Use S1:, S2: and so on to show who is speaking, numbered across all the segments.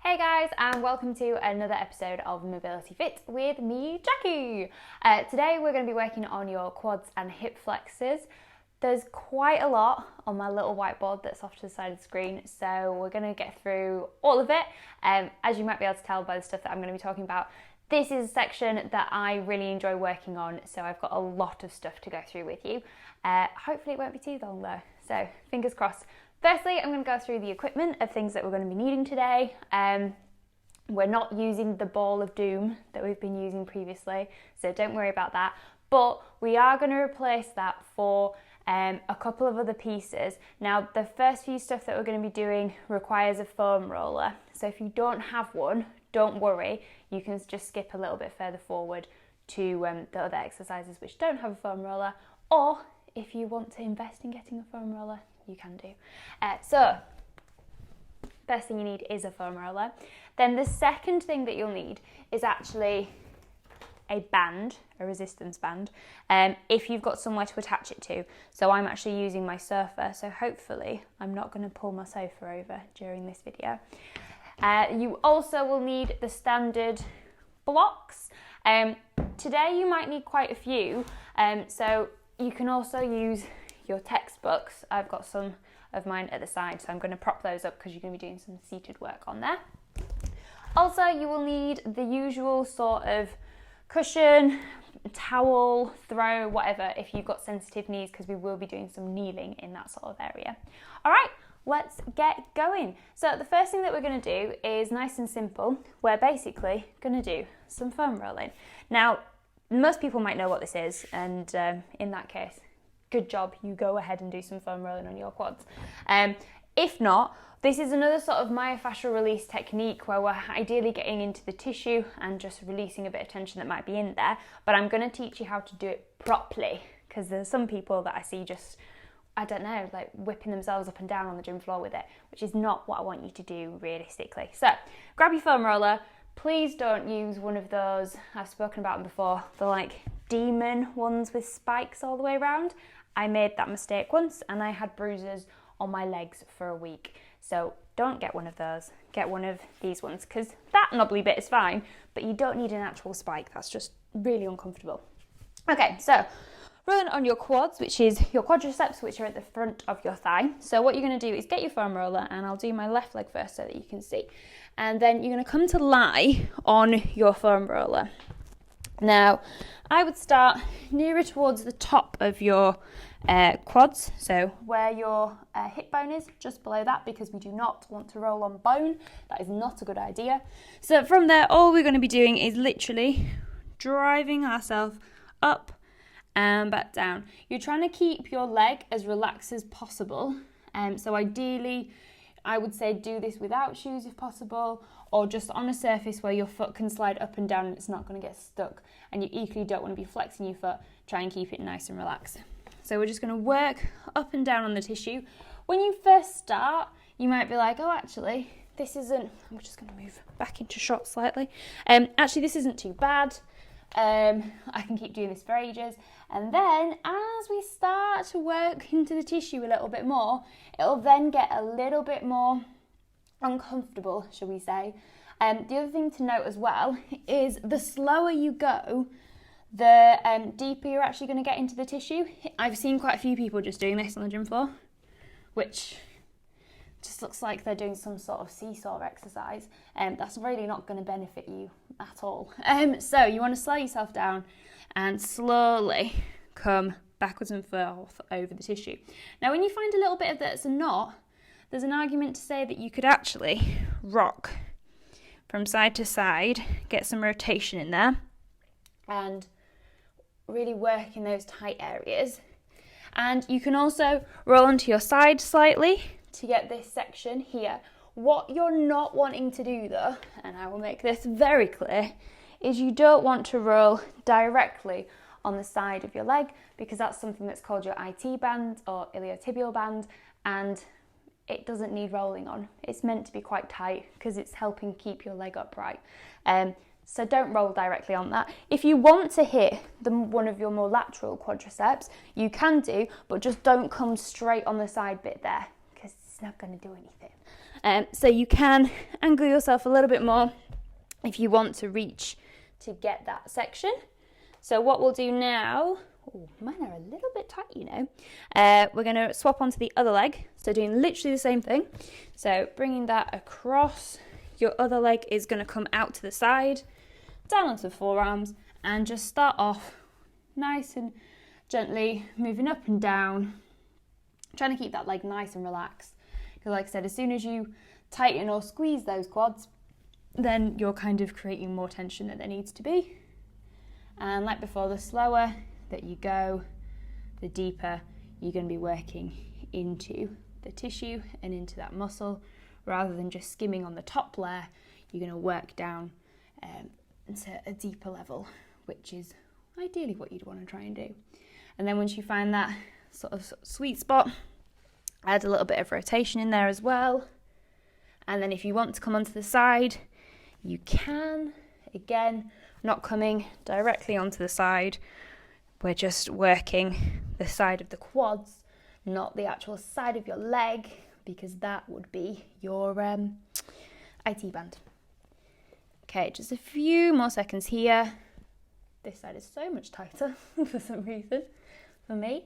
S1: Hey guys, and welcome to another episode of Mobility Fit with me, Jacqui. Today we're going to be working on your quads and hip flexors. There's quite a lot on my little whiteboard that's off to the side of the screen, so we're going to get through all of it. As you might be able to tell by the stuff that I'm going to be talking about, this is a section that I really enjoy working on, so I've got a lot of stuff to go through with you. Hopefully it won't be too long though, so fingers crossed. Firstly, I'm going to go through the equipment of things that we're going to be needing today. We're not using the ball of doom that we've been using previously, so don't worry about that. But we are going to replace that for a couple of other pieces. Now, the first few stuff that we're going to be doing requires a foam roller. So if you don't have one, don't worry. You can just skip a little bit further forward to the other exercises which don't have a foam roller. Or if you want to invest in getting a foam roller, you can do. So, first thing you need is a foam roller. Then the second thing that you'll need is actually a band, a resistance band, if you've got somewhere to attach it to. So I'm actually using my sofa, so hopefully I'm not going to pull my sofa over during this video. You also will need the standard blocks. Today you might need quite a few, so you can also use your textbooks. I've got some of mine at the side, so I'm going to prop those up because you're going to be doing some seated work on there. Also, you will need the usual sort of cushion, towel, throw, whatever, if you've got sensitive knees, because we will be doing some kneeling in that sort of area. All right, let's get going. So the first thing that we're going to do is nice and simple. We're basically going to do some foam rolling. Now, most people might know what this is, and in that case, good job, you go ahead and do some foam rolling on your quads. If not, this is another sort of myofascial release technique where we're ideally getting into the tissue and just releasing a bit of tension that might be in there, but I'm going to teach you how to do it properly, because there's some people that I see just, I don't know, like whipping themselves up and down on the gym floor with it, which is not what I want you to do realistically. So grab your foam roller. Please don't use one of those, I've spoken about them before, the like demon ones with spikes all the way around. I made that mistake once and I had bruises on my legs for a week. So don't get one of those, get one of these ones, because that knobbly bit is fine, but you don't need an actual spike. That's just really uncomfortable. Okay, so rolling on your quads, which is your quadriceps, which are at the front of your thigh. So what you're going to do is get your foam roller, and I'll do my left leg first so that you can see. And then you're going to come to lie on your foam roller. Now, I would start nearer towards the top of your quads, so where your hip bone is, just below that, because we do not want to roll on bone. That is not a good idea. So from there, all we're going to be doing is literally driving ourselves up and back down. You're trying to keep your leg as relaxed as possible. So ideally, I would say do this without shoes if possible, or just on a surface where your foot can slide up and down and it's not going to get stuck. And you equally don't want to be flexing your foot. Try and keep it nice and relaxed. So we're just going to work up and down on the tissue. When you first start, you might be like, oh, actually, this isn't, I'm just going to move back into shot slightly. Actually, this isn't too bad. I can keep doing this for ages. And then as we start to work into the tissue a little bit more, it'll then get a little bit more uncomfortable, shall we say. The other thing to note as well is the slower you go, the deeper you're actually going to get into the tissue. I've seen quite a few people just doing this on the gym floor, which just looks like they're doing some sort of seesaw exercise, and that's really not going to benefit you at all. So you want to slow yourself down and slowly come backwards and forth over the tissue. Now, when you find a little bit of that's a knot, there's an argument to say that you could actually rock from side to side, get some rotation in there, and really work in those tight areas. And you can also roll onto your side slightly to get this section here. What you're not wanting to do though, and I will make this very clear, is you don't want to roll directly on the side of your leg, because that's something that's called your IT band or iliotibial band, and it doesn't need rolling on. It's meant to be quite tight because it's helping keep your leg upright. So don't roll directly on that. If you want to hit one of your more lateral quadriceps, you can do, but just don't come straight on the side bit there, because it's not going to do anything. So you can angle yourself a little bit more if you want to reach to get that section. So what we'll do now, oh, mine are a little bit tight, you know. We're going to swap onto the other leg. So doing literally the same thing. So bringing that across, your other leg is going to come out to the side, down onto the forearms, and just start off nice and gently moving up and down, trying to keep that leg nice and relaxed. Because like I said, as soon as you tighten or squeeze those quads, then you're kind of creating more tension than there needs to be. And like before, the slower that you go, the deeper you're going to be working into the tissue and into that muscle. Rather than just skimming on the top layer, you're going to work down into a deeper level, which is ideally what you'd want to try and do. And then once you find that sort of sweet spot, add a little bit of rotation in there as well. And then if you want to come onto the side, you can. Again, not coming directly onto the side. We're just working the side of the quads, not the actual side of your leg, because that would be your IT band. Okay, just a few more seconds here. This side is so much tighter for some reason for me.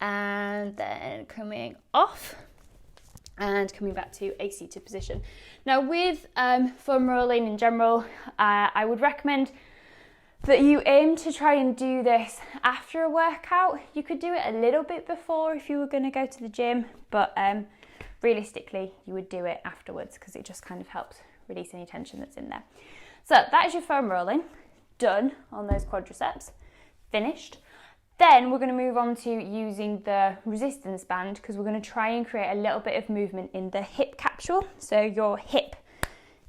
S1: And then coming off and coming back to a seated position. Now with foam rolling in general, I would recommend that you aim to try and do this after a workout. You could do it a little bit before if you were going to go to the gym, but realistically you would do it afterwards because it just kind of helps release any tension that's in there. So that is your foam rolling done on those quadriceps, finished. Then we're going to move on to using the resistance band because we're going to try and create a little bit of movement in the hip capsule. So your hip,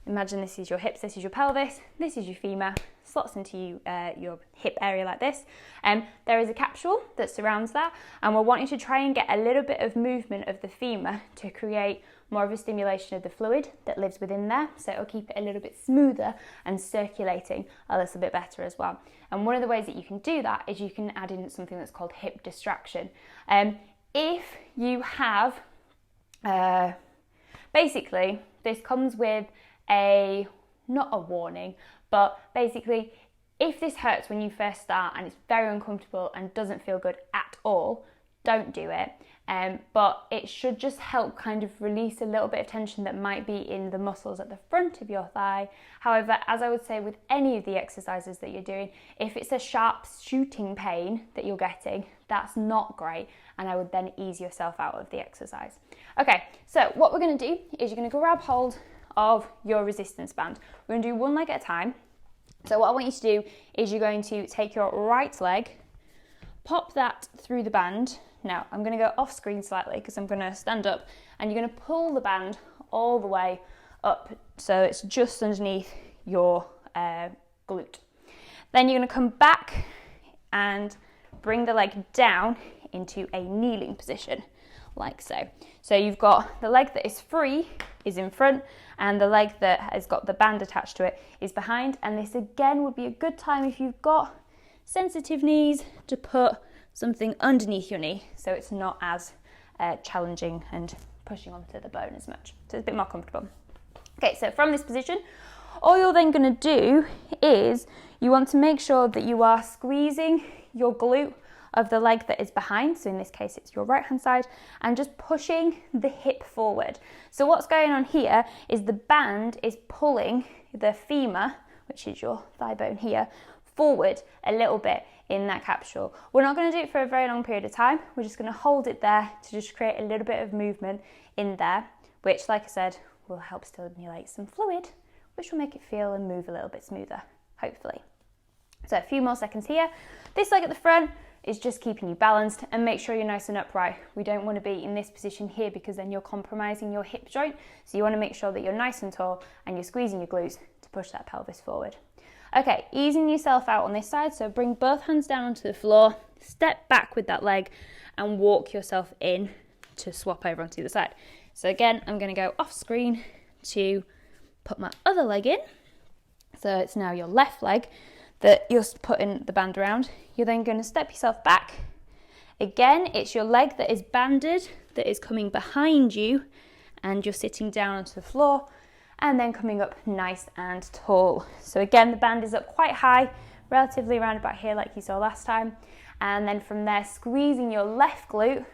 S1: imagine this is your hips, this is your pelvis, this is your femur, slots into your hip area like this. There is a capsule that surrounds that, and we're wanting to try and get a little bit of movement of the femur to create more of a stimulation of the fluid that lives within there, so it'll keep it a little bit smoother and circulating a little bit better as well. And one of the ways that you can do that is you can add in something that's called hip distraction. If you have, basically this comes with not a warning, but basically if this hurts when you first start and it's very uncomfortable and doesn't feel good at all, don't do it. But it should just help kind of release a little bit of tension that might be in the muscles at the front of your thigh. However, as I would say with any of the exercises that you're doing, if it's a sharp shooting pain that you're getting, that's not great, and I would then ease yourself out of the exercise. Okay, so what we're going to do is you're going to grab hold of your resistance band. We're going to do one leg at a time. So what I want you to do is you're going to take your right leg, pop that through the band. Now, I'm going to go off screen slightly because I'm going to stand up, and you're going to pull the band all the way up so it's just underneath your glute. Then you're going to come back and bring the leg down into a kneeling position, like so. So you've got the leg that is free is in front, and the leg that has got the band attached to it is behind. And this again would be a good time if you've got sensitive knees to put something underneath your knee so it's not as challenging and pushing onto the bone as much. So it's a bit more comfortable. Okay, so from this position, all you're then going to do is you want to make sure that you are squeezing your glute of the leg that is behind, so in this case it's your right hand side, and just pushing the hip forward. So what's going on here is the band is pulling the femur, which is your thigh bone here, forward a little bit in that capsule. We're not going to do it for a very long period of time. We're just going to hold it there to just create a little bit of movement in there, which, like I said, will help stimulate some fluid, which will make it feel and move a little bit smoother, hopefully. So a few more seconds here. This leg at the front is just keeping you balanced, and make sure you're nice and upright. We don't want to be in this position here because then you're compromising your hip joint. So you want to make sure that you're nice and tall and you're squeezing your glutes to push that pelvis forward. Okay, easing yourself out on this side, so bring both hands down onto the floor, step back with that leg and walk yourself in to swap over onto the other side. So again, I'm going to go off screen to put my other leg in. So it's now your left leg that you're putting the band around. You're then going to step yourself back. Again, it's your leg that is banded, that is coming behind you, and you're sitting down onto the floor and then coming up nice and tall. So again, the band is up quite high, relatively around about here like you saw last time. And then from there, squeezing your left glute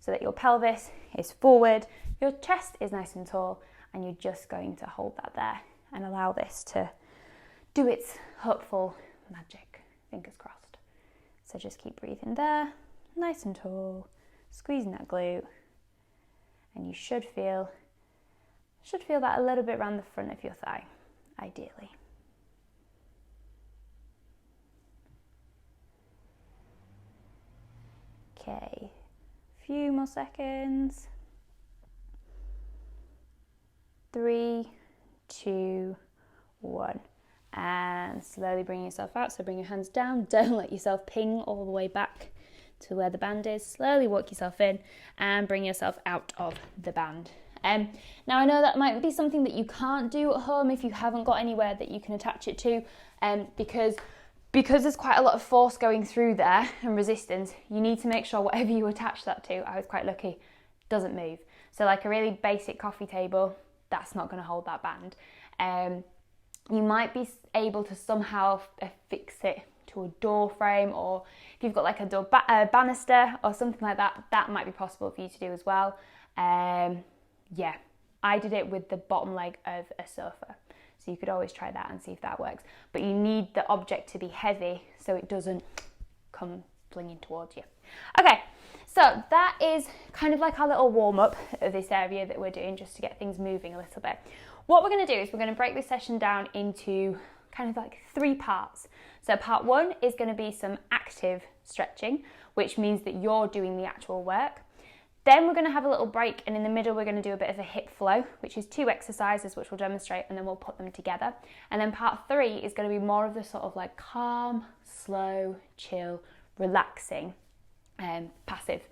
S1: so that your pelvis is forward, your chest is nice and tall, and you're just going to hold that there and allow this to do its hopeful magic, fingers crossed. So just keep breathing there, nice and tall, squeezing that glute, and you should feel that a little bit around the front of your thigh, ideally. Okay, few more seconds. 3, 2, 1. And slowly bring yourself out. So bring your hands down. Don't let yourself ping all the way back to where the band is. Slowly walk yourself in and bring yourself out of the band. Now I know that might be something that you can't do at home if you haven't got anywhere that you can attach it to, because there's quite a lot of force going through there and resistance. You need to make sure whatever you attach that to, I was quite lucky, doesn't move. So like a really basic coffee table, that's not going to hold that band. You might be able to somehow affix it to a door frame, or if you've got like a door banister or something like that, that might be possible for you to do as well. Yeah, I did it with the bottom leg of a sofa, so you could always try that and see if that works. But you need the object to be heavy so it doesn't come flinging towards you. Okay, so that is kind of like our little warm-up of this area that we're doing, just to get things moving a little bit. What we're going to do is we're going to break this session down into kind of like 3 parts. So part 1 is going to be some active stretching, which means that you're doing the actual work. Then we're going to have a little break, and in the middle we're going to do a bit of a hip flow, which is 2 exercises which we'll demonstrate, and then we'll put them together. And then part 3 is going to be more of the sort of like calm, slow, chill, relaxing, passive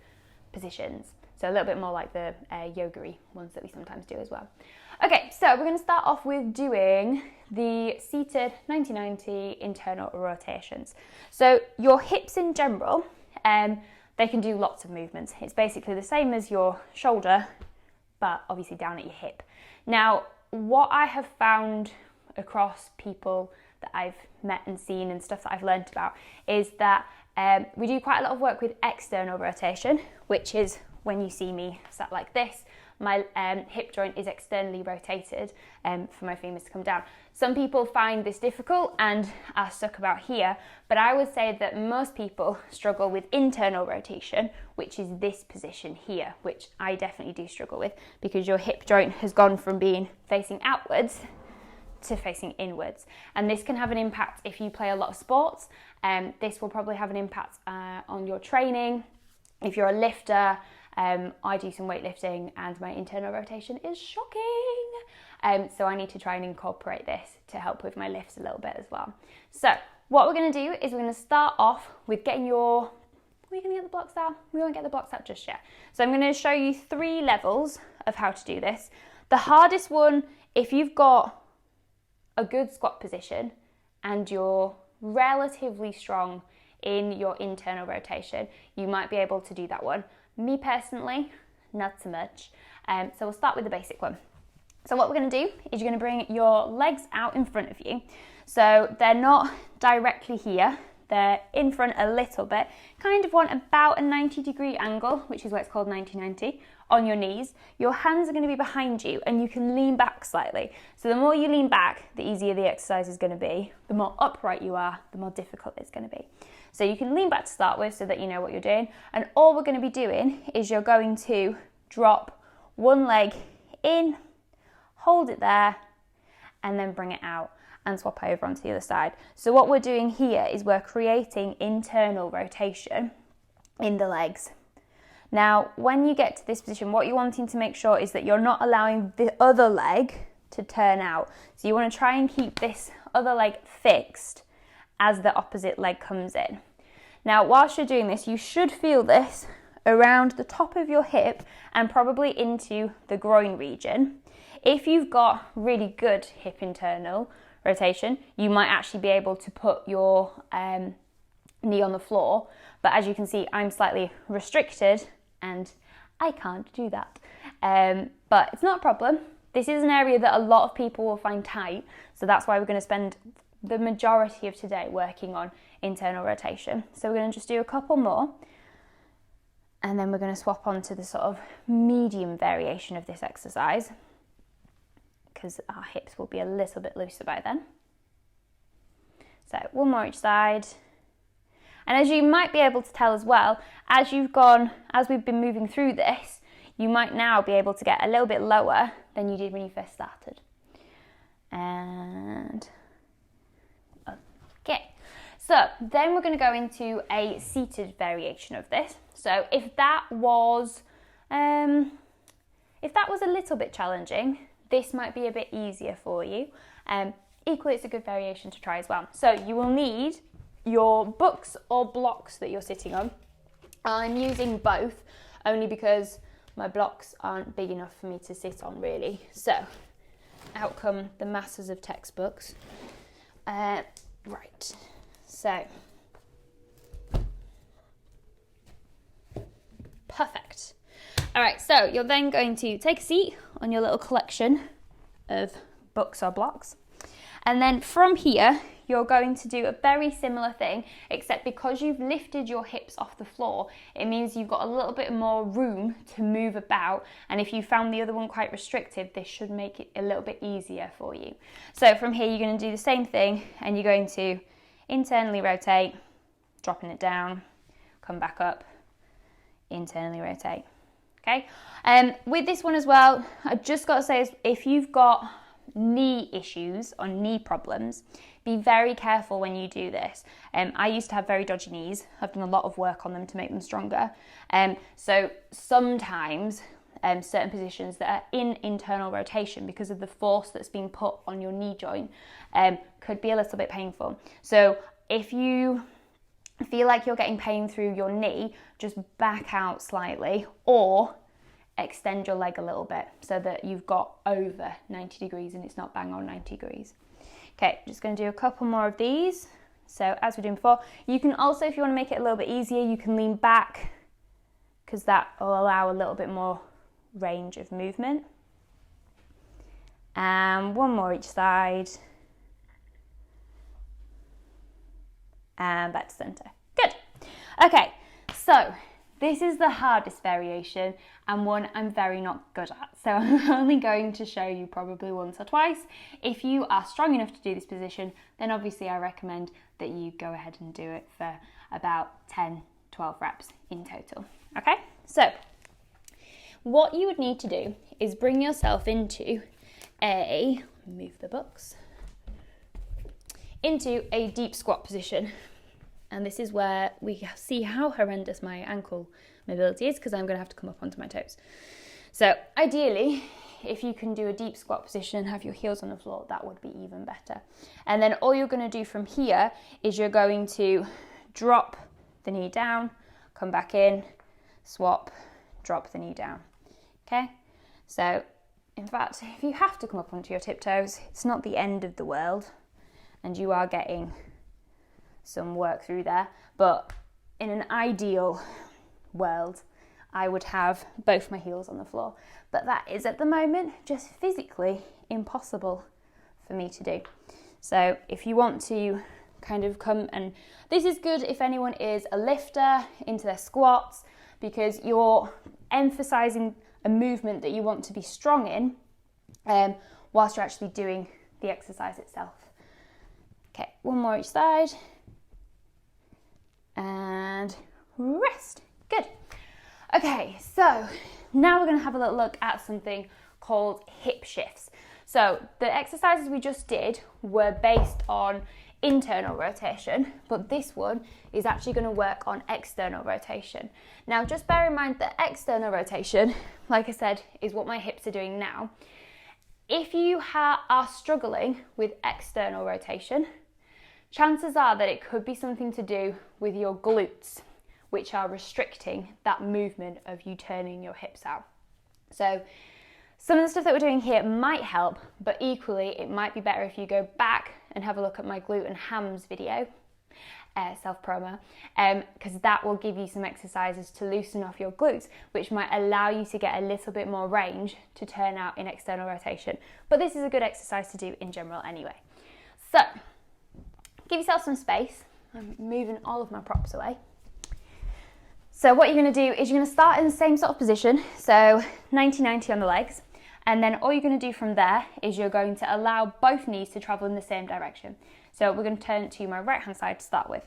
S1: positions. So a little bit more like the yoga-y ones that we sometimes do as well. Okay, so we're going to start off with doing the seated 90-90 internal rotations. So your hips in general, they can do lots of movements. It's basically the same as your shoulder, but obviously down at your hip. Now, what I have found across people that I've met and seen and stuff that I've learned about is that we do quite a lot of work with external rotation, which is when you see me sat like this, my hip joint is externally rotated for my femurs to come down. Some people find this difficult and are stuck about here, but I would say that most people struggle with internal rotation, which is this position here, which I definitely do struggle with, because your hip joint has gone from being facing outwards to facing inwards. And this can have an impact if you play a lot of sports. This will probably have an impact on your training. If you're a lifter, I do some weightlifting and my internal rotation is shocking. So I need to try and incorporate this to help with my lifts a little bit as well. So what we're going to do is we're going to start off with getting your... Are we going to get the blocks out? We won't get the blocks out just yet. So I'm going to show you 3 levels of how to do this. The hardest one, if you've got a good squat position and you're relatively strong in your internal rotation, you might be able to do that one. Me personally, not so much. So we'll start with the basic one. So what we're going to do is you're going to bring your legs out in front of you. So they're not directly here, they're in front a little bit. Kind of want about a 90-degree angle, which is why it's called 90-90, on your knees. Your hands are going to be behind you and you can lean back slightly. So the more you lean back, the easier the exercise is going to be. The more upright you are, the more difficult it's going to be. So you can lean back to start with so that you know what you're doing. And all we're going to be doing is you're going to drop one leg in, hold it there, and then bring it out and swap over onto the other side. So what we're doing here is we're creating internal rotation in the legs. Now, when you get to this position, what you're wanting to make sure is that you're not allowing the other leg to turn out. So you want to try and keep this other leg fixed as the opposite leg comes in. Now, whilst you're doing this, you should feel this around the top of your hip and probably into the groin region. If you've got really good hip internal rotation, you might actually be able to put your knee on the floor. But as you can see, I'm slightly restricted and I can't do that. but it's not a problem. This is an area that a lot of people will find tight, so that's why we're going to spend the majority of today working on internal rotation. So we're going to just do a couple more, and then we're going to swap on to the sort of medium variation of this exercise, because our hips will be a little bit looser by then. So one more each side. And as you might be able to tell as well, as we've been moving through this, you might now be able to get a little bit lower than you did when you first started. And okay. So then we're going to go into a seated variation of this. So if that was a little bit challenging, this might be a bit easier for you. Equally, it's a good variation to try as well. So you will need your books or blocks that you're sitting on. I'm using both only because my blocks aren't big enough for me to sit on really. So out come the masses of textbooks. Right, so perfect. All right, so you're then going to take a seat on your little collection of books or blocks. And then from here, you're going to do a very similar thing, except because you've lifted your hips off the floor, it means you've got a little bit more room to move about. And if you found the other one quite restrictive, this should make it a little bit easier for you. So from here, you're going to do the same thing, and you're going to internally rotate, dropping it down, come back up, internally rotate. Okay. With this one as well, I've just got to say, if you've got knee issues or knee problems, be very careful when you do this. I used to have very dodgy knees. I've done a lot of work on them to make them stronger. So sometimes certain positions that are in internal rotation, because of the force that's being put on your knee joint, could be a little bit painful. So if you feel like you're getting pain through your knee, just back out slightly or extend your leg a little bit so that you've got over 90 degrees and it's not bang on 90 degrees. Okay, just going to do a couple more of these. So as we were doing before, you can also, if you want to make it a little bit easier, you can lean back, because that will allow a little bit more range of movement. And one more each side. And back to centre. Good. Okay, so this is the hardest variation and one I'm very not good at. So I'm only going to show you probably once or twice. If you are strong enough to do this position, then obviously I recommend that you go ahead and do it for about 10, 12 reps in total. Okay, so what you would need to do is bring yourself into move the books, into a deep squat position. And this is where we see how horrendous my ankle mobility is, because I'm going to have to come up onto my toes. So ideally, if you can do a deep squat position and have your heels on the floor, that would be even better. And then all you're going to do from here is you're going to drop the knee down, come back in, swap, drop the knee down. Okay? So in fact, if you have to come up onto your tiptoes, it's not the end of the world, and you are getting some work through there. But in an ideal world, I would have both my heels on the floor, but that is at the moment just physically impossible for me to do. So if you want to kind of come, and this is good if anyone is a lifter into their squats, because you're emphasizing a movement that you want to be strong in whilst you're actually doing the exercise itself. Okay, one more each side. And rest. Good. Okay, so now we're going to have a little look at something called hip shifts. So the exercises we just did were based on internal rotation, but this one is actually going to work on external rotation. Now just bear in mind that external rotation, like I said, is what my hips are doing now. If you are struggling with external rotation, chances are that it could be something to do with your glutes, which are restricting that movement of you turning your hips out. So some of the stuff that we're doing here might help, but equally it might be better if you go back and have a look at my glute and hams video, self-promo, because that will give you some exercises to loosen off your glutes, which might allow you to get a little bit more range to turn out in external rotation. But this is a good exercise to do in general anyway. So give yourself some space. I'm moving all of my props away. So what you're going to do is you're going to start in the same sort of position, so 90-90 on the legs, and then all you're going to do from there is you're going to allow both knees to travel in the same direction. So we're going to turn to my right hand side to start with.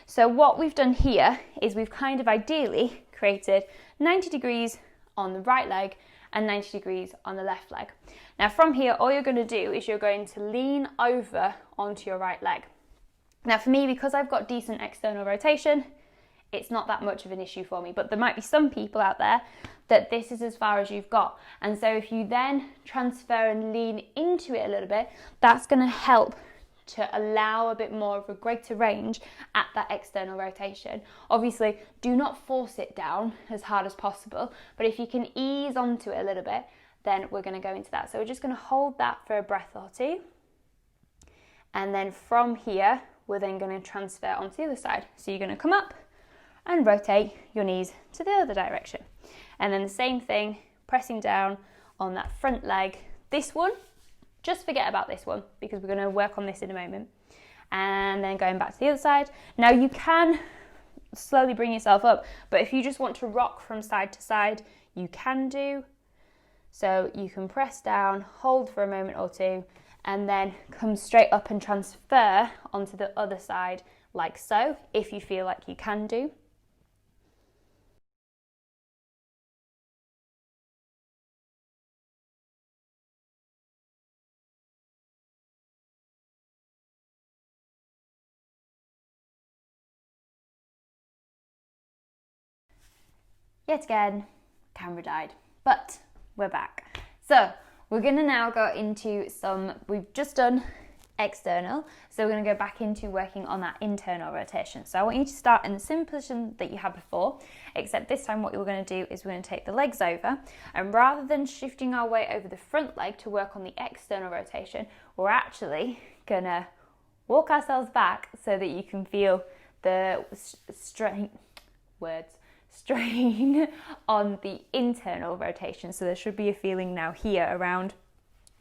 S1: So what we've done here is we've kind of ideally created 90 degrees on the right leg and 90 degrees on the left leg. Now from here, all you're going to do is you're going to lean over onto your right leg. Now for me, because I've got decent external rotation, it's not that much of an issue for me, but there might be some people out there that this is as far as you've got. And so if you then transfer and lean into it a little bit, that's going to help to allow a bit more of a greater range at that external rotation. Obviously, do not force it down as hard as possible, but if you can ease onto it a little bit, then we're going to go into that. So we're just going to hold that for a breath or two. And then from here, we're then going to transfer onto the other side. So you're going to come up and rotate your knees to the other direction. And then the same thing, pressing down on that front leg. This one, just forget about this one because we're going to work on this in a moment. And then going back to the other side. Now you can slowly bring yourself up, but if you just want to rock from side to side, you can do. So you can press down, hold for a moment or two, and then come straight up and transfer onto the other side like so, if you feel like you can do. Yet again, camera died, but we're back. So we're going to now go into we've just done external, so we're going to go back into working on that internal rotation. So I want you to start in the same position that you had before, except this time what we're going to do is we're going to take the legs over, and rather than shifting our weight over the front leg to work on the external rotation, we're actually going to walk ourselves back so that you can feel the strain on the internal rotation. So there should be a feeling now here around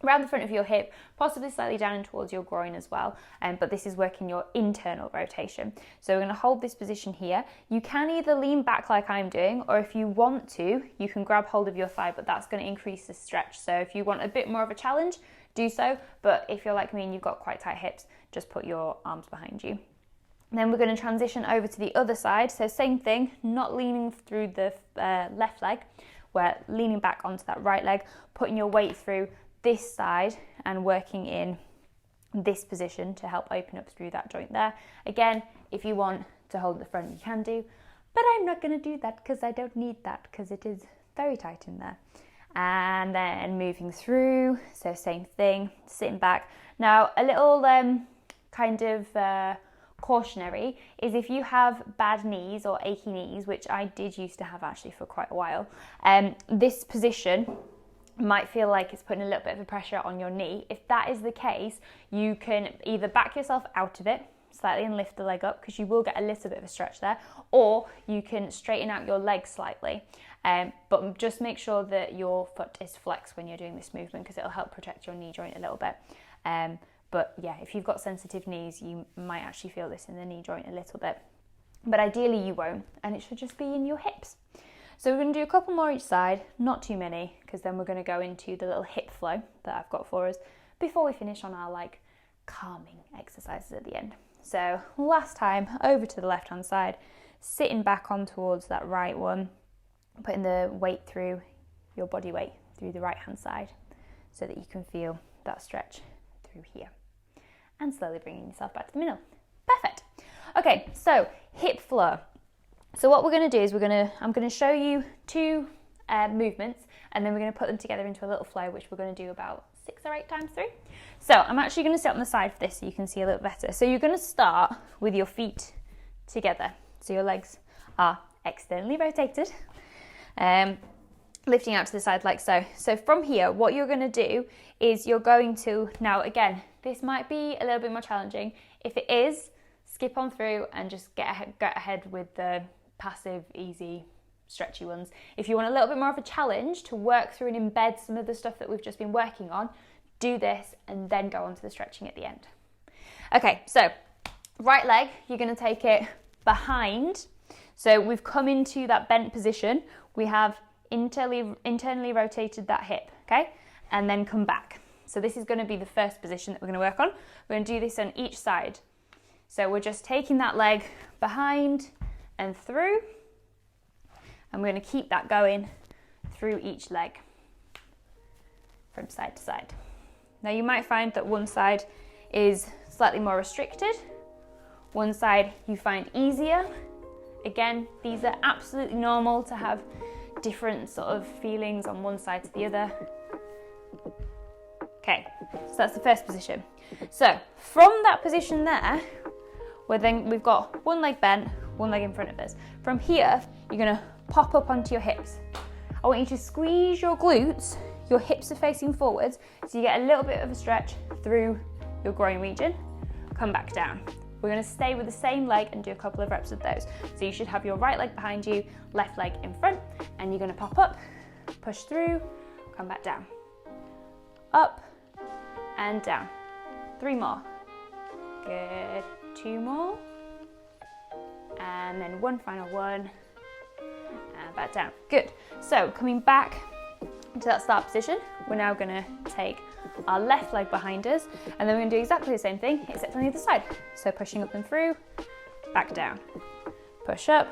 S1: the front of your hip, possibly slightly down towards your groin as well, but this is working your internal rotation. So we're going to hold this position here. You can either lean back like I'm doing, or if you want to, you can grab hold of your thigh, but that's going to increase the stretch. So if you want a bit more of a challenge, do so, but if you're like me and you've got quite tight hips, just put your arms behind you. Then we're going to transition over to the other side. So same thing, not leaning through the left leg, we're leaning back onto that right leg, putting your weight through this side and working in this position to help open up through that joint there. Again, if you want to hold the front, you can do, but I'm not going to do that because I don't need that because it is very tight in there. And then moving through, so same thing, sitting back. Now a little cautionary is if you have bad knees or achy knees, which I did used to have actually for quite a while, this position might feel like it's putting a little bit of a pressure on your knee. If that is the case, you can either back yourself out of it slightly and lift the leg up because you will get a little bit of a stretch there, or you can straighten out your leg slightly, but just make sure that your foot is flexed when you're doing this movement because it'll help protect your knee joint a little bit. But yeah, if you've got sensitive knees, you might actually feel this in the knee joint a little bit, but ideally you won't, and it should just be in your hips. So we're going to do a couple more each side, not too many, because then we're going to go into the little hip flow that I've got for us before we finish on our calming exercises at the end. So last time, over to the left hand side, sitting back on towards that right one, putting the weight through your body weight through the right hand side so that you can feel that stretch through here, and slowly bringing yourself back to the middle. Perfect. Okay, so hip flow. So what we're going to do is I'm going to show you two movements, and then we're going to put them together into a little flow, which we're going to do about 6 or 8 times through. So I'm actually going to sit on the side for this so you can see a little better. So you're going to start with your feet together. So your legs are externally rotated, lifting out to the side like so. So from here, what you're going to do is you're going to, now again, this might be a little bit more challenging. If it is, skip on through and just get ahead with the passive, easy, stretchy ones. If you want a little bit more of a challenge to work through and embed some of the stuff that we've just been working on, do this and then go on to the stretching at the end. Okay, so right leg, you're going to take it behind. So we've come into that bent position. We have internally rotated that hip, okay? And then come back. So this is going to be the first position that we're going to work on. We're going to do this on each side. So we're just taking that leg behind and through. And we're going to keep that going through each leg from side to side. Now you might find that one side is slightly more restricted. One side you find easier. Again, these are absolutely normal to have different sort of feelings on one side to the other. Okay, so that's the first position. So from that position there, we've got one leg bent, one leg in front of us. From here, you're going to pop up onto your hips. I want you to squeeze your glutes. Your hips are facing forwards, so you get a little bit of a stretch through your groin region. Come back down. We're going to stay with the same leg and do a couple of reps of those. So you should have your right leg behind you, left leg in front, and you're going to pop up, push through, come back down. Up and down. 3 more. Good. 2 more. And then one final one. And back down. Good. So coming back into that start position, we're now going to take our left leg behind us, and then we're going to do exactly the same thing except on the other side. So pushing up and through, back down. Push up,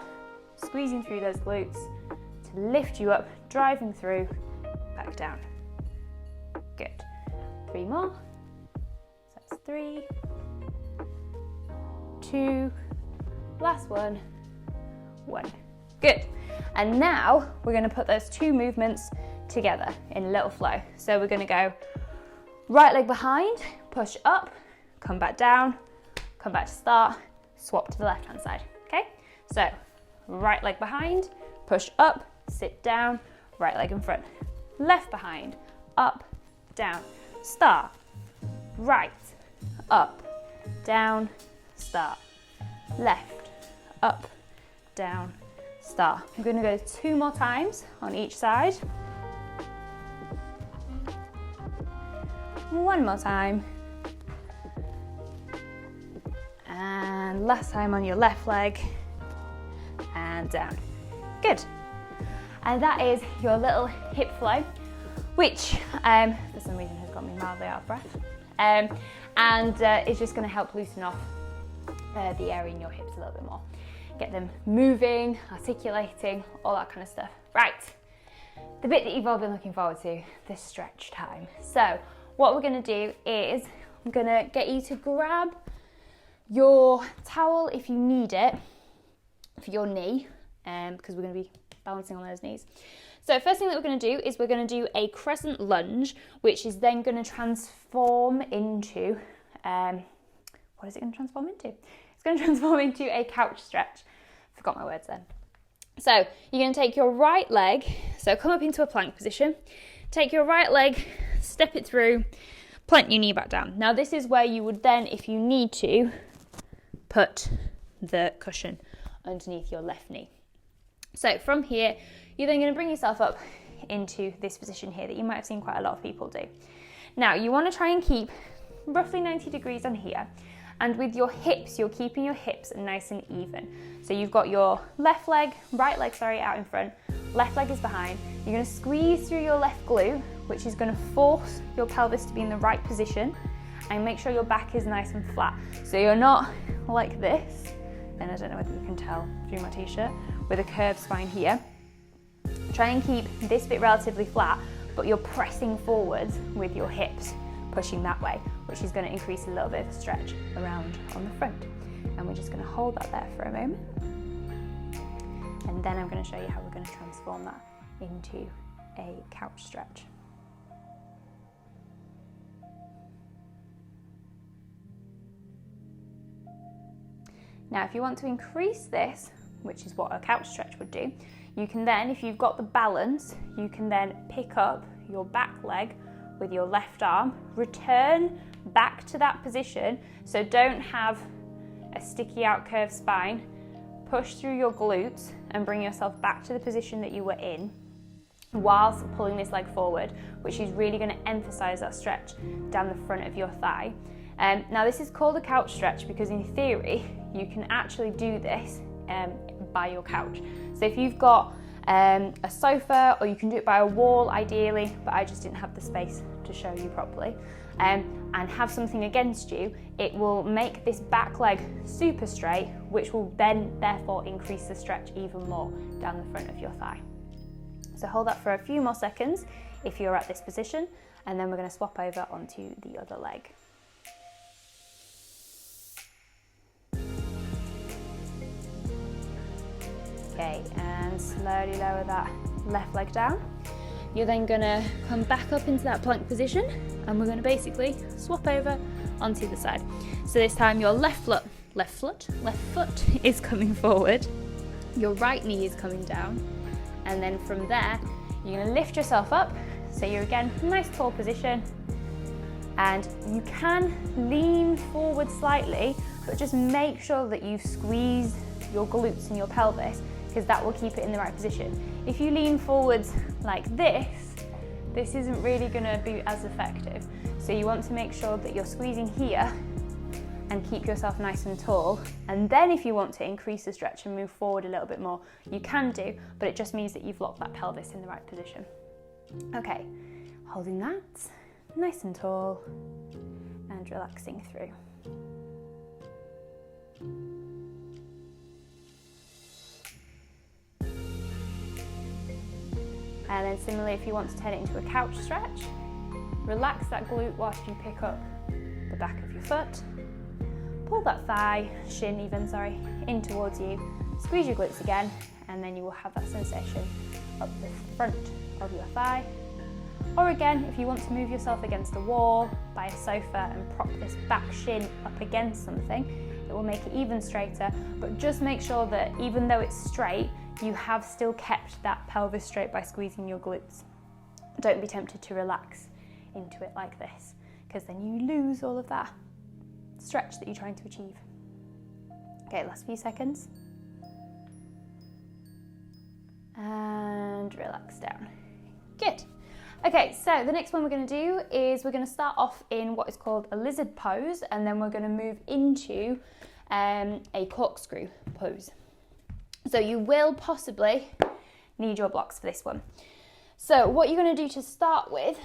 S1: squeezing through those glutes to lift you up, driving through, back down. Good. 3 more. So that's 3, 2, last one, 1. Good. And now we're going to put those 2 movements together in a little flow. So we're going to go right leg behind, push up, come back down, come back to start, swap to the left hand side. Okay, so right leg behind, push up, sit down, right leg in front, left behind, up, down, start, right, up, down, start, left, up, down, start. I'm going to go 2 more times on each side. 1 more time. And last time on your left leg. And down. Good. And that is your little hip flow, which for some reason has got me mildly out of breath. And it's just going to help loosen off the area in your hips a little bit more. Get them moving, articulating, all that kind of stuff. Right, the bit that you've all been looking forward to, the stretch time. So what we're going to do is I'm going to get you to grab your towel if you need it for your knee, because we're going to be balancing on those knees. So first thing that we're going to do is we're going to do a crescent lunge, which is then going to transform into, what is it going to transform into? It's going to transform into a couch stretch. Forgot my words then. So you're going to take your right leg, so come up into a plank position, take your right leg, step it through, plant your knee back down. Now this is where you would then, if you need to, put the cushion underneath your left knee. So from here, you're then going to bring yourself up into this position here that you might have seen quite a lot of people do. Now you want to try and keep roughly 90 degrees on here, and with your hips, you're keeping your hips nice and even. So you've got your right leg, out in front, left leg is behind. You're going to squeeze through your left glute, which is going to force your pelvis to be in the right position, and make sure your back is nice and flat. So you're not like this, and I don't know whether you can tell through my t-shirt, with a curved spine here. Try and keep this bit relatively flat, but you're pressing forwards with your hips, pushing that way, which is going to increase a little bit of a stretch around on the front. And we're just going to hold that there for a moment. And then I'm going to show you how we're going to transform that into a couch stretch. Now, if you want to increase this, which is what a couch stretch would do, you can then, if you've got the balance, you can then pick up your back leg with your left arm, return back to that position. So don't have a sticky out curved spine, push through your glutes and bring yourself back to the position that you were in whilst pulling this leg forward, which is really going to emphasize that stretch down the front of your thigh. Now this is called a couch stretch because in theory you can actually do this by your couch. So if you've got a sofa, or you can do it by a wall ideally, but I just didn't have the space to show you properly, and have something against you, it will make this back leg super straight, which will then therefore increase the stretch even more down the front of your thigh. So hold that for a few more seconds if you're at this position, and then we're going to swap over onto the other leg. Okay, and slowly lower that left leg down. You're then going to come back up into that plank position, and we're going to basically swap over onto the side. So this time your left foot is coming forward, your right knee is coming down, and then from there you're going to lift yourself up. So you're again nice tall position, and you can lean forward slightly, but just make sure that you squeeze your glutes and your pelvis, because that will keep it in the right position. If you lean forwards like this isn't really going to be as effective. So you want to make sure that you're squeezing here and keep yourself nice and tall. And then if you want to increase the stretch and move forward a little bit more, you can do, but it just means that you've locked that pelvis in the right position. Okay, holding that nice and tall and relaxing through. And then similarly, if you want to turn it into a couch stretch, relax that glute whilst you pick up the back of your foot. Pull that thigh, shin even, in towards you. Squeeze your glutes again, and then you will have that sensation up the front of your thigh. Or again, if you want to move yourself against a wall, by a sofa, and prop this back shin up against something, it will make it even straighter. But just make sure that even though it's straight, you have still kept that pelvis straight by squeezing your glutes. Don't be tempted to relax into it like this, because then you lose all of that stretch that you're trying to achieve. Okay, last few seconds. And relax down. Good. Okay, so the next one we're going to do is we're going to start off in what is called a lizard pose, and then we're going to move into a corkscrew pose. So you will possibly need your blocks for this one. So what you're going to do to start with,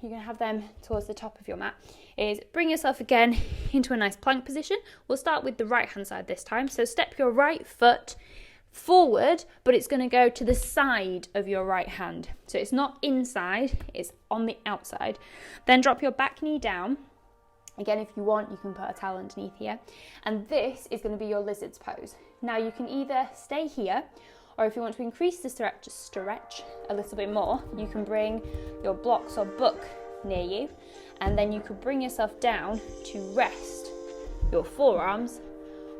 S1: you're going to have them towards the top of your mat, is bring yourself again into a nice plank position. We'll start with the right hand side this time. So step your right foot forward, but it's going to go to the side of your right hand. So it's not inside, it's on the outside. Then drop your back knee down. Again, if you want, you can put a towel underneath here. And this is going to be your lizard's pose. Now you can either stay here, or if you want to increase the stretch a little bit more, you can bring your blocks or book near you, and then you could bring yourself down to rest your forearms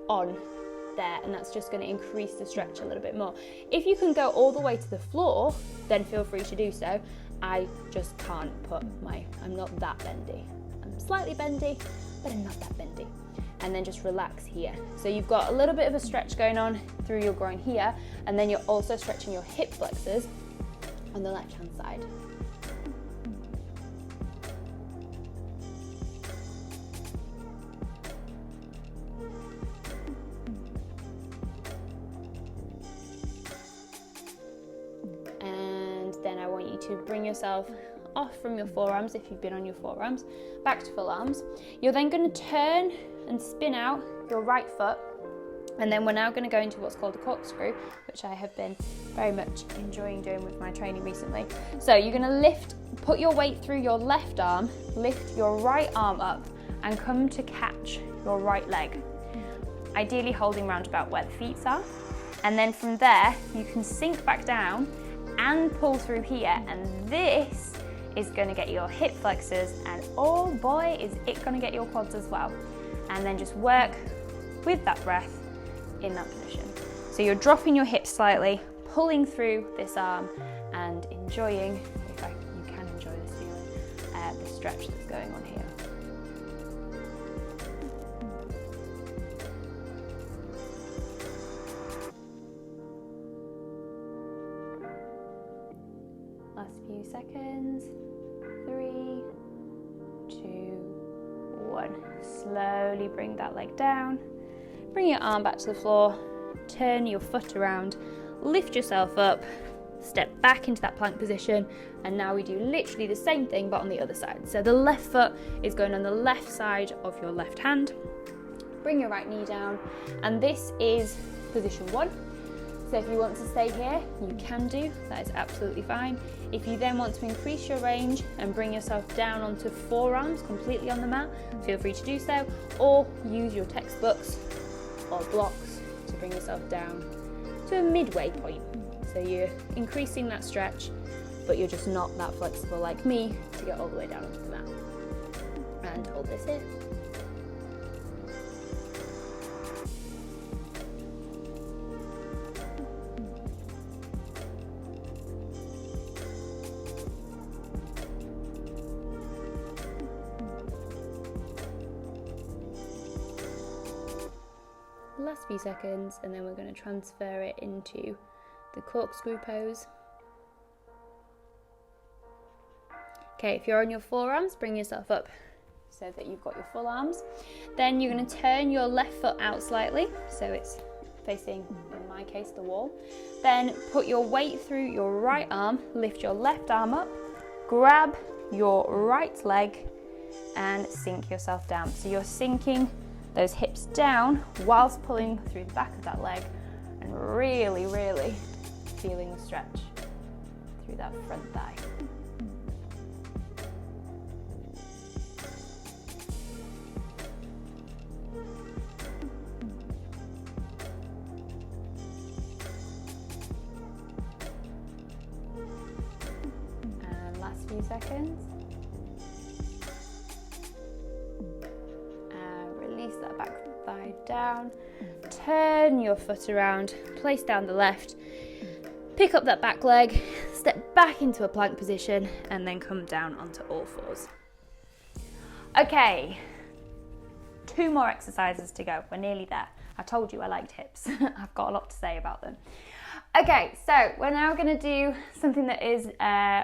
S1: on there, and that's just going to increase the stretch a little bit more. If you can go all the way to the floor, then feel free to do so. I just can't I'm not that bendy. I'm slightly bendy, but I'm not that bendy. And then just relax here. So you've got a little bit of a stretch going on through your groin here, and then you're also stretching your hip flexors on the left hand side. And then I want you to bring yourself off from your forearms, if you've been on your forearms, back to full arms. You're then going to turn and spin out your right foot, and then we're now going to go into what's called a corkscrew, which I have been very much enjoying doing with my training recently. So you're going to put your weight through your left arm, lift your right arm up, and come to catch your right leg, ideally holding round about where the feet are. And then from there, you can sink back down and pull through here, and this is going to get your hip flexors, and oh boy, is it going to get your quads as well. And then just work with that breath in that position. So you're dropping your hips slightly, pulling through this arm, and enjoying, you can enjoy this feeling, the stretch that's going on here. few seconds. 3, 2, 1. Slowly bring that leg down. Bring your arm back to the floor. Turn your foot around. Lift yourself up. Step back into that plank position, and now we do literally the same thing but on the other side. So the left foot is going on the left side of your left hand. Bring your right knee down, and this is position 1. So if you want to stay here, you can do, that is absolutely fine. If you then want to increase your range and bring yourself down onto forearms completely on the mat, feel free to do so, or use your textbooks or blocks to bring yourself down to a midway point. So you're increasing that stretch, but you're just not that flexible like me to get all the way down onto the mat. And hold this here. Last few seconds, and then we're going to transfer it into the corkscrew pose. Okay, if you're on your forearms, bring yourself up so that you've got your full arms. Then you're going to turn your left foot out slightly, so it's facing, in my case, the wall. Then put your weight through your right arm, lift your left arm up, grab your right leg and sink yourself down. So you're sinking those hips down whilst pulling through the back of that leg and really, really feeling the stretch through that front thigh. And last few seconds. Release that back thigh down. Turn your foot around, place down the left. Pick up that back leg, step back into a plank position, and then come down onto all fours. Okay, 2 more exercises to go. We're nearly there. I told you I liked hips. I've got a lot to say about them. Okay, so we're now going to do something that is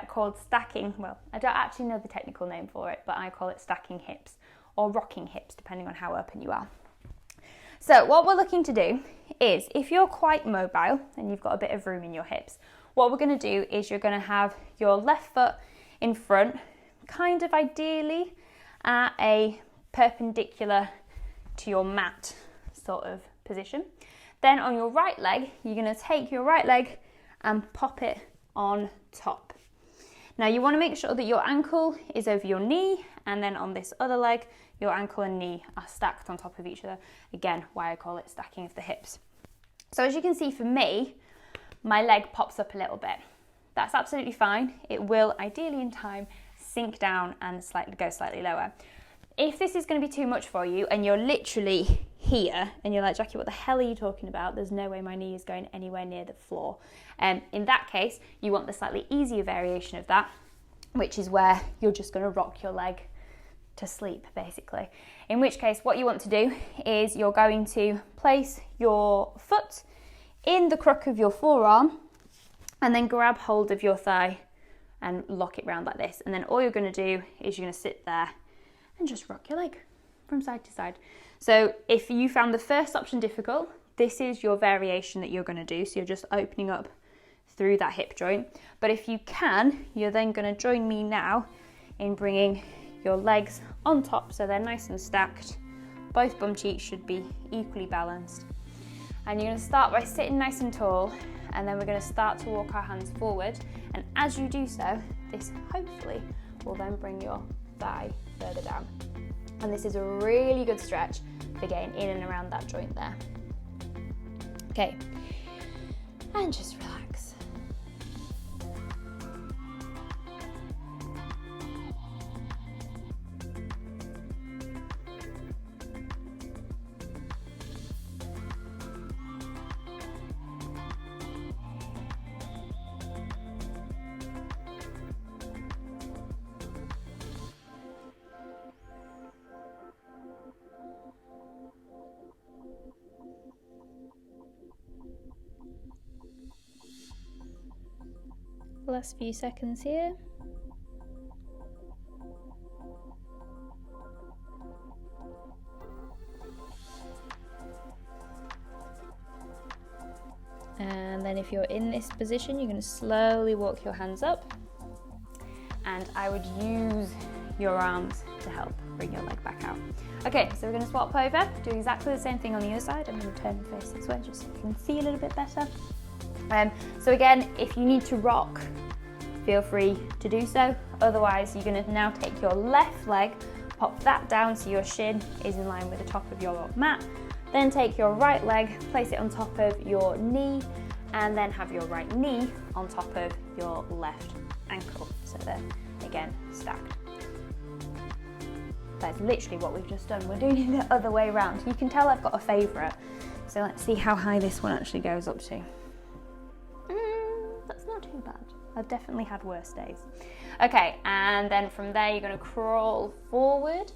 S1: called stacking. Well, I don't actually know the technical name for it, but I call it stacking hips or rocking hips, depending on how open you are. So what we're looking to do is, if you're quite mobile and you've got a bit of room in your hips, what we're going to do is you're going to have your left foot in front, kind of ideally at a perpendicular to your mat sort of position. Then on your right leg, you're going to take your right leg and pop it on top. Now you want to make sure that your ankle is over your knee, and then on this other leg, your ankle and knee are stacked on top of each other. Again, why I call it stacking of the hips. So as you can see for me, my leg pops up a little bit. That's absolutely fine. It will, ideally in time, sink down and go slightly lower. If this is going to be too much for you and you're literally here and you're like, Jacqui, what the hell are you talking about? There's no way my knee is going anywhere near the floor. In that case, you want the slightly easier variation of that, which is where you're just going to rock your leg to sleep, basically. In which case, what you want to do is you're going to place your foot in the crook of your forearm and then grab hold of your thigh and lock it round like this. And then all you're going to do is you're going to sit there and just rock your leg from side to side. So if you found the first option difficult, this is your variation that you're going to do. So you're just opening up through that hip joint. But if you can, you're then going to join me now in bringing your legs on top so they're nice and stacked. Both bum cheeks should be equally balanced. And you're going to start by sitting nice and tall, and then we're going to start to walk our hands forward. And as you do so, this hopefully will then bring your thigh further down. And this is a really good stretch for getting in and around that joint there. Okay, and just relax. last few seconds here. And then if you're in this position, you're going to slowly walk your hands up, and I would use your arms to help bring your leg back out. Okay, so we're going to swap over, do exactly the same thing on the other side. I'm going to turn and face this way just so you can see a little bit better. So again, if you need to rock, feel free to do so. Otherwise, you're going to now take your left leg, pop that down so your shin is in line with the top of your mat. Then take your right leg, place it on top of your knee, and then have your right knee on top of your left ankle. So they're, again, stacked. That's literally what we've just done. We're doing it the other way around. You can tell I've got a favourite. So let's see how high this one actually goes up to. That's not too bad. I've definitely had worse days. Okay, and then from there you're going to crawl forward.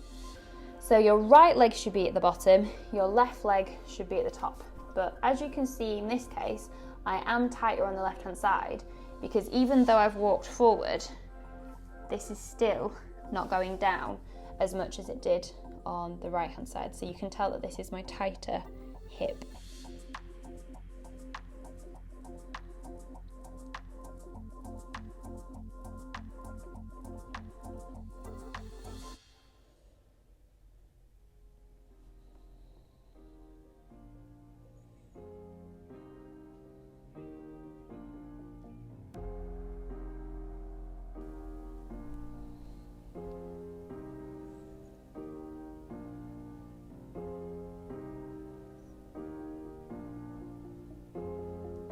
S1: So your right leg should be at the bottom, your left leg should be at the top. But as you can see in this case, I am tighter on the left hand side because even though I've walked forward, this is still not going down as much as it did on the right hand side. So you can tell that this is my tighter hip.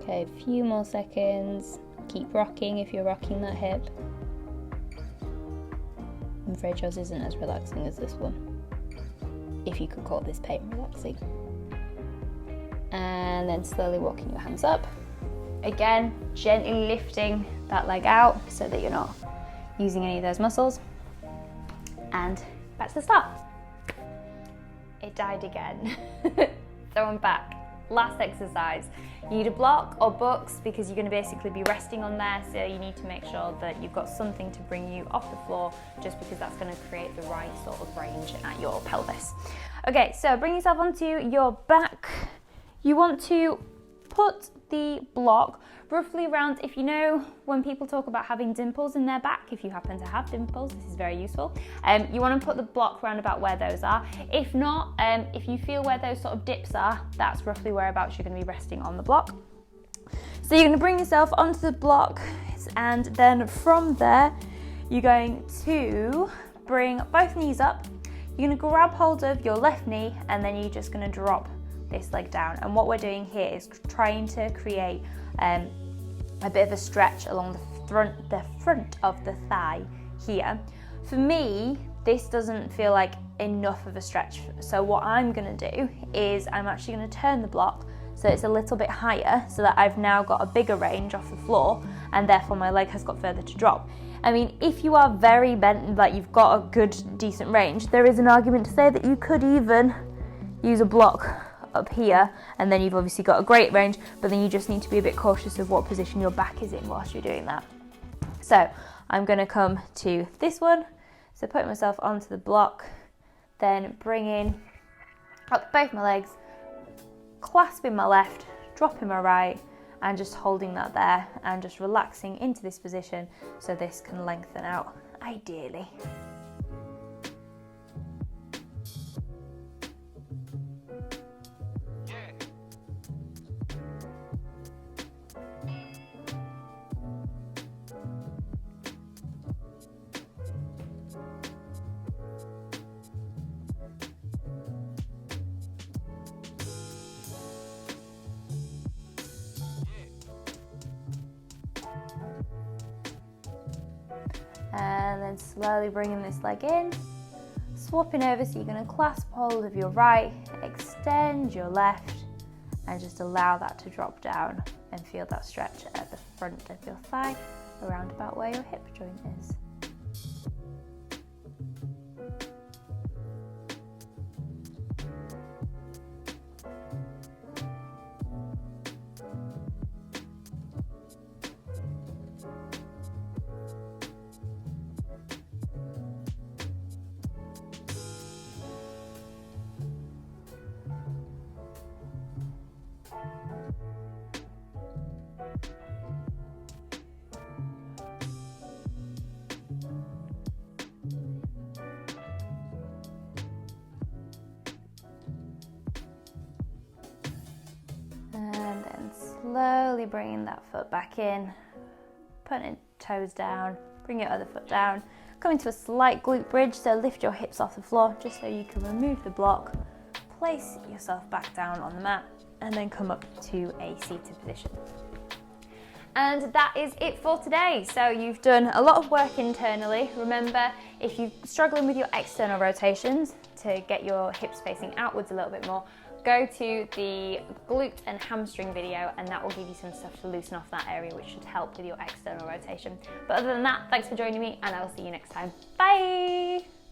S1: Okay, a few more seconds. Keep rocking if you're rocking that hip. I'm afraid yours isn't as relaxing as this one, if you could call this pain relaxing. And then slowly walking your hands up. Again, gently lifting that leg out so that you're not using any of those muscles. And back to the start. It died again. So I'm back. Last exercise. You need a block or books because you're going to basically be resting on there, so you need to make sure that you've got something to bring you off the floor, just because that's going to create the right sort of range at your pelvis. Okay, so bring yourself onto your back. You want to put the block roughly around, if you know when people talk about having dimples in their back, if you happen to have dimples, this is very useful. You want to put the block around about where those are. If not, if you feel where those sort of dips are, that's roughly whereabouts you're going to be resting on the block. So you're going to bring yourself onto the block, and then from there you're going to bring both knees up. You're going to grab hold of your left knee, and then you're just going to drop this leg down. And what we're doing here is trying to create a bit of a stretch along the front of the thigh here. For me, this doesn't feel like enough of a stretch. So what I'm going to do is I'm actually going to turn the block so it's a little bit higher, so that I've now got a bigger range off the floor, and therefore my leg has got further to drop. I mean, if you are very bent, like you've got a good, decent range, there is an argument to say that you could even use a block up here, and then you've obviously got a great range, but then you just need to be a bit cautious of what position your back is in whilst you're doing that. So I'm going to come to this one, so putting myself onto the block, then bringing up both my legs, clasping my left, dropping my right, and just holding that there and just relaxing into this position so this can lengthen out ideally. And then slowly bringing this leg in, swapping over, so you're going to clasp hold of your right, extend your left, and just allow that to drop down and feel that stretch at the front of your thigh, around about where your hip joint is. slowly bringing that foot back in, putting toes down, bring your other foot down, come into a slight glute bridge, so lift your hips off the floor just so you can remove the block, place yourself back down on the mat, and then come up to a seated position. And that is it for today. So you've done a lot of work internally. Remember, if you're struggling with your external rotations to get your hips facing outwards a little bit more, go to the glute and hamstring video and that will give you some stuff to loosen off that area, which should help with your external rotation. But other than that, thanks for joining me and I will see you next time. Bye!